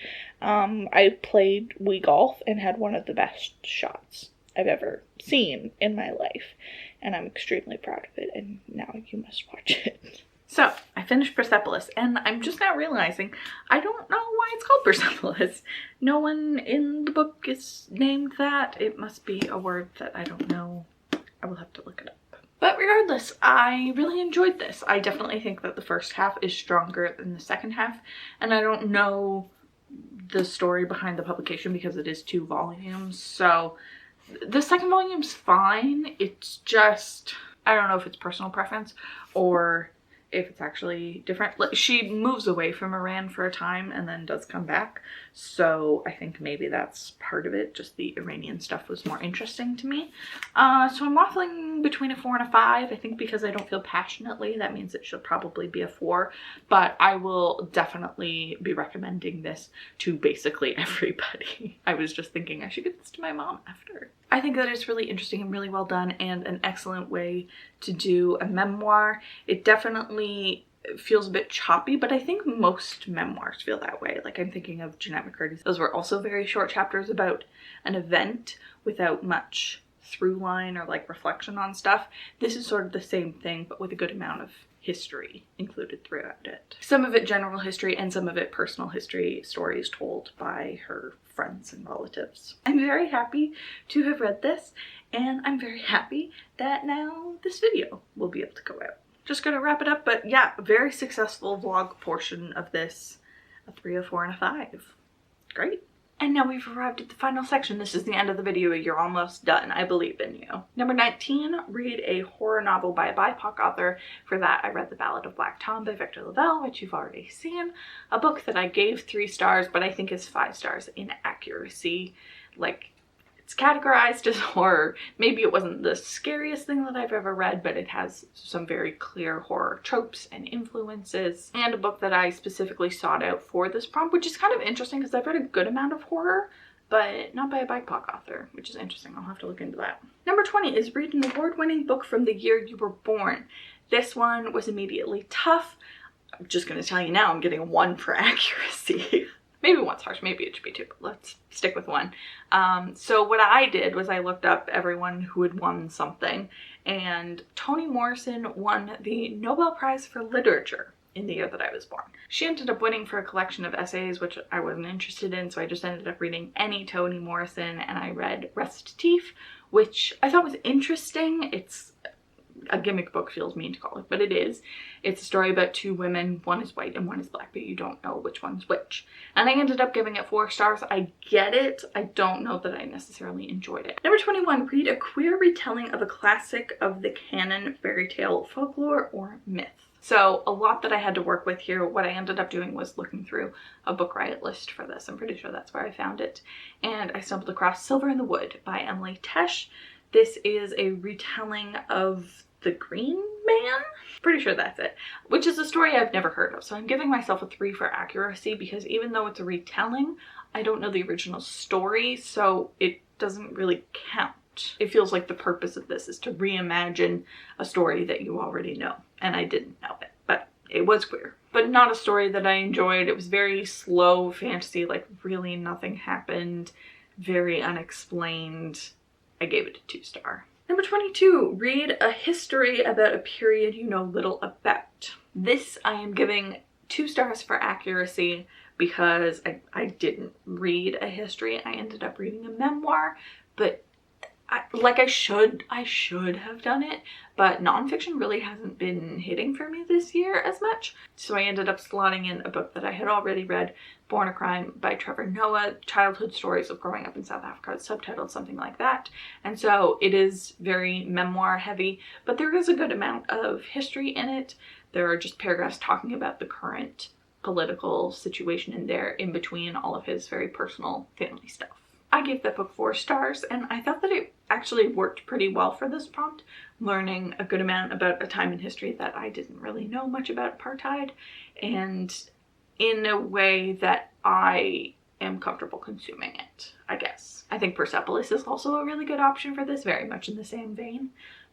I played Wii Golf and had one of the best shots I've ever seen in my life, and I'm extremely proud of it, and now you must watch it. So, I finished Persepolis, and I'm just now realizing I don't know why it's called Persepolis. No one in the book is named that. It must be a word that I don't know. I will have to look it up. But regardless, I really enjoyed this. I definitely think that the first half is stronger than the second half, and I don't know the story behind the publication because it is 2 volumes, so the second volume's fine. It's just, I don't know if it's personal preference or if it's actually different. Like, she moves away from Iran for a time and then does come back, so I think maybe that's part of it. Just the Iranian stuff was more interesting to me. So I'm waffling between a 4 and a 5. I think because I don't feel passionately, that means it should probably be a 4, but I will definitely be recommending this to basically everybody. I was just thinking I should get this to my mom after. I think that it's really interesting and really well done, and an excellent way to do a memoir. It definitely feels a bit choppy, but I think most memoirs feel that way. Like, I'm thinking of Jeanette McCurdy's. Those were also very short chapters about an event without much through line or like reflection on stuff. This is sort of the same thing, but with a good amount of history included throughout it. Some of it general history and some of it personal history, stories told by her friends and relatives. I'm very happy to have read this, and I'm very happy that now this video will be able to go out. just gonna wrap it up. But yeah, very successful vlog portion of this. A 3, a 4, and a 5. Great. And now we've arrived at the final section. This is the end of the video. You're almost done. I believe in you. Number 19, read a horror novel by a BIPOC author. For that, I read The Ballad of Black Tom by Victor LaValle, which you've already seen. A book that I gave 3 stars, but I think is 5 stars in accuracy. Like, it's categorized as horror. Maybe it wasn't the scariest thing that I've ever read, but it has some very clear horror tropes and influences. And a book that I specifically sought out for this prompt, which is kind of interesting because I've read a good amount of horror, but not by a BIPOC author, which is interesting. I'll have to look into that. Number 20 is read an award-winning book from the year you were born. This one was immediately tough. I'm just going to tell you now, I'm getting a 1 for accuracy. Maybe 1's harsh, maybe it should be 2, but let's stick with 1. So what I did was I looked up everyone who had won something, and Toni Morrison won the Nobel Prize for Literature in the year that I was born. She ended up winning for a collection of essays, which I wasn't interested in, so I just ended up reading any Toni Morrison, and I read Recitative, which I thought was interesting. It's a gimmick book, feels mean to call it, but it is. It's a story about 2 women, one is white and one is black, but you don't know which one's which. And I ended up giving it 4 stars. I get it. I don't know that I necessarily enjoyed it. Number 21, read a queer retelling of a classic of the canon, fairy tale, folklore, or myth. So a lot that I had to work with here. What I ended up doing was looking through a book riot list for this. I'm pretty sure that's where I found it. And I stumbled across Silver in the Wood by Emily Tesh. This is a retelling of The Green Man? Pretty sure that's it. Which is a story I've never heard of. So I'm giving myself a 3 for accuracy because even though it's a retelling, I don't know the original story, so it doesn't really count. It feels like the purpose of this is to reimagine a story that you already know. And I didn't know it, but it was queer. But not a story that I enjoyed. It was very slow fantasy, like really nothing happened. Very unexplained. I gave it a 2 star. Number 22, read a history about a period you know little about. This I am giving 2 stars for accuracy because I didn't read a history. I ended up reading a memoir, but I should have done it, but nonfiction really hasn't been hitting for me this year as much. So I ended up slotting in a book that I had already read, Born a Crime by Trevor Noah, Childhood Stories of Growing Up in South Africa. It's subtitled something like that. And so it is very memoir heavy, but there is a good amount of history in it. There are just paragraphs talking about the current political situation in there in between all of his very personal family stuff. I gave that book 4 stars, and I thought that it actually worked pretty well for this prompt, learning a good amount about a time in history that I didn't really know much about apartheid, and in a way that I am comfortable consuming it, I guess. I think Persepolis is also a really good option for this, very much in the same vein,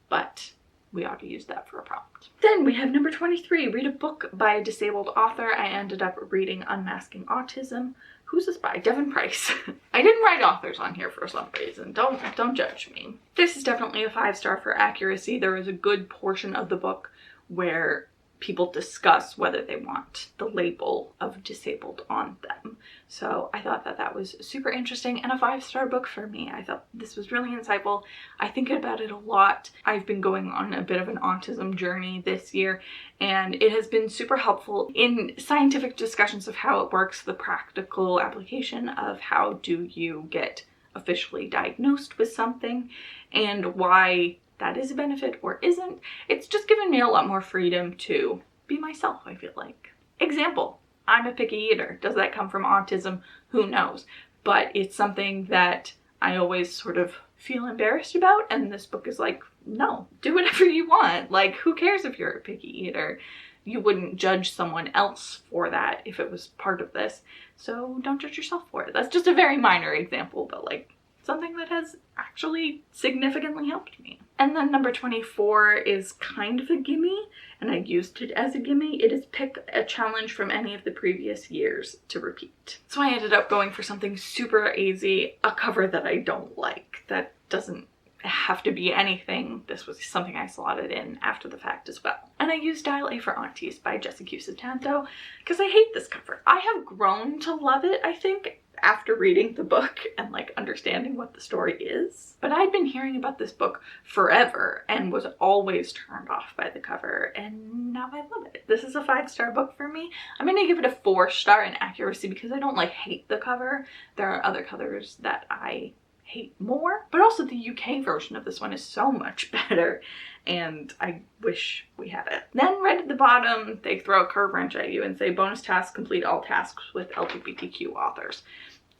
but we ought to use that for a prompt. Then we have number 23, read a book by a disabled author. I ended up reading Unmasking Autism. Who's this by? Devin Price. I didn't write authors on here for some reason. Don't judge me. This is definitely a 5 star for accuracy. There is a good portion of the book where people discuss whether they want the label of disabled on them. So I thought that that was super interesting and a 5 star book for me. I thought this was really insightful. I think about it a lot. I've been going on a bit of an autism journey this year, and it has been super helpful in scientific discussions of how it works, the practical application of how do you get officially diagnosed with something and why that is a benefit or isn't. It's just given me a lot more freedom to be myself, I feel like. Example, I'm a picky eater. Does that come from autism? Who knows? But it's something that I always sort of feel embarrassed about, and this book is like, no, do whatever you want. Like, who cares if you're a picky eater? You wouldn't judge someone else for that if it was part of this, so don't judge yourself for it. That's just a very minor example, but like, something that has actually significantly helped me. And then number 24 is kind of a gimme, and I used it as a gimme. It is pick a challenge from any of the previous years to repeat. So I ended up going for something super easy, a cover that I don't like, that doesn't have to be anything. This was something I slotted in after the fact as well. And I used Dial A for Aunties by Jessica Sutanto because I hate this cover. I have grown to love it, I think, after reading the book and like understanding what the story is. But I'd been hearing about this book forever and was always turned off by the cover, and now I love it. This is a 5-star book for me. I'm gonna give it a 4-star in accuracy because I don't like hate the cover. There are other covers that I hate more, but also the UK version of this one is so much better, and I wish we had it. Then right at the bottom, they throw a curve wrench at you and say bonus tasks, complete all tasks with LGBTQ authors.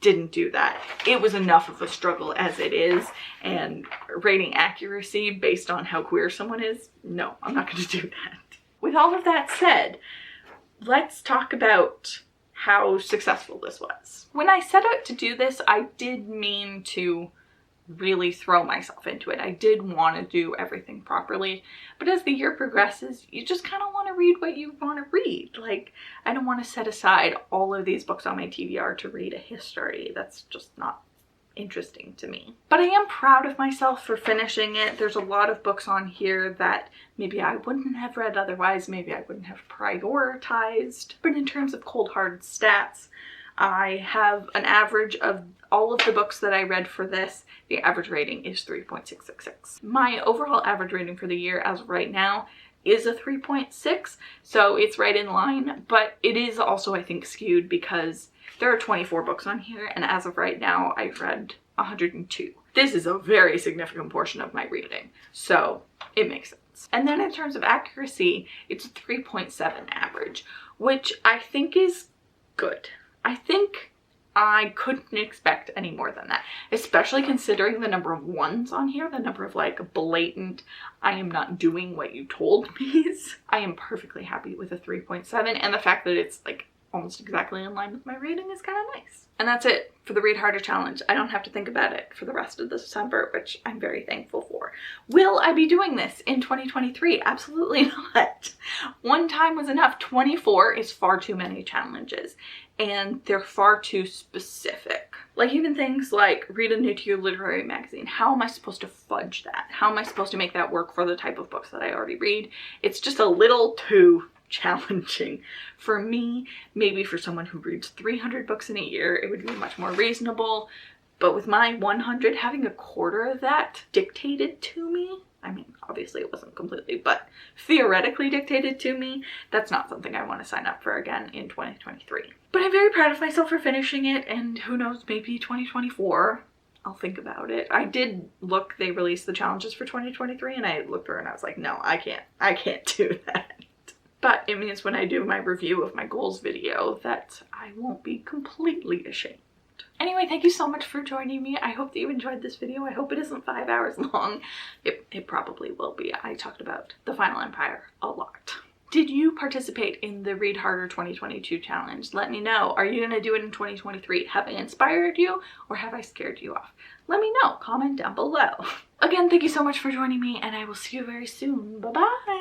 Didn't do that. It was enough of a struggle as it is, and rating accuracy based on how queer someone is, no, I'm not going to do that. With all of that said, let's talk about how successful this was. When I set out to do this, I did mean to really throw myself into it. I did want to do everything properly, but as the year progresses, you just kind of want to read what you want to read. Like, I don't want to set aside all of these books on my TBR to read a history. That's just not interesting to me. But I am proud of myself for finishing it. There's a lot of books on here that maybe I wouldn't have read otherwise, maybe I wouldn't have prioritized. But in terms of cold hard stats, I have an average of all of the books that I read for this. The average rating is 3.666. My overall average rating for the year as of right now is a 3.6, so it's right in line, but it is also, I think, skewed because there are 24 books on here, and as of right now, I've read 102. This is a very significant portion of my reading, so it makes sense. And then in terms of accuracy, it's a 3.7 average, which I think is good. I think I couldn't expect any more than that, especially considering the number of ones on here, the number of like blatant, I am not doing what you told me's. I am perfectly happy with a 3.7, and the fact that it's like almost exactly in line with my rating is kind of nice. And that's it for the Read Harder Challenge. I don't have to think about it for the rest of December, which I'm very thankful for. Will I be doing this in 2023? Absolutely not. One time was enough. 24 is far too many challenges, and they're far too specific. Like even things like read a new to your literary magazine. How am I supposed to fudge that? How am I supposed to make that work for the type of books that I already read? It's just a little too challenging. For me, maybe for someone who reads 300 books in a year, it would be much more reasonable. But with my 100, having a quarter of that dictated to me, I mean, obviously it wasn't completely, but theoretically dictated to me, that's not something I want to sign up for again in 2023. But I'm very proud of myself for finishing it, and who knows, maybe 2024, I'll think about it. I did look, they released the challenges for 2023, and I looked through and I was like, no, I can't do that. But it means when I do my review of my goals video that I won't be completely ashamed. Anyway, thank you so much for joining me. I hope that you enjoyed this video. I hope it isn't 5 hours long. It probably will be. I talked about the Final Empire a lot. Did you participate in the Read Harder 2022 challenge? Let me know. Are you going to do it in 2023? Have I inspired you or have I scared you off? Let me know. Comment down below. Again, thank you so much for joining me, and I will see you very soon. Bye-bye.